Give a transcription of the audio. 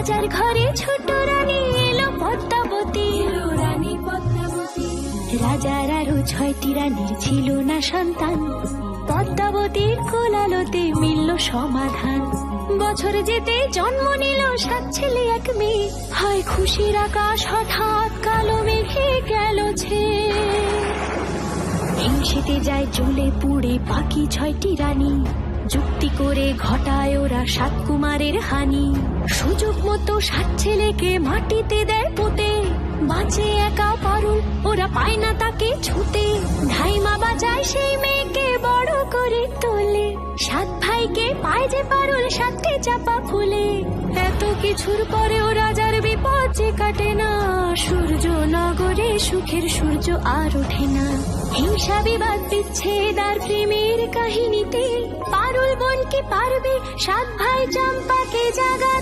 রাজার ঘরে ছোট রানী এলো পদ্মাবতী, রানী পদ্মাবতী। রাজার আরো 6টি রানীর ছিল না সন্তান, পদ্মাবতীর কোলালোতে মিলল সমাধান। বছর যেতে জন্ম নিল 7 ছেলে 1 মেয়ে, হয় খুশির আকাশ হঠাৎ কালো মেঘে গেল ছেয়ে। হিংসেতে যায় জ্বলে পুড়ে বাকি 6টি রানী, যুক্তি করে ঘটায় ওরা 7 কুমারের হানি। সুযোগ মতো 7 ছেলেকে মাটিতে দেয় পুঁতে, বাঁচে একা পারুল, ওরা পায় না তাকে ছুতে। ধাইমা বাজায় সেই মেয়েকে বড় করে তোলে, 7 ভাইকে পায় যে পারুল 7টে চাপা ফুলে। এত কিছুর পরেও রাজার বিপদ যে কাটে না, সূর্য নগরে সুখের সূর্য আর ওঠে না। হিংসা বিবাদ বিচ্ছেদ আর প্রেমের কাহিনীতে পারুল বোন কি পারবে 7 ভাই চম্পাকে জাগাতে।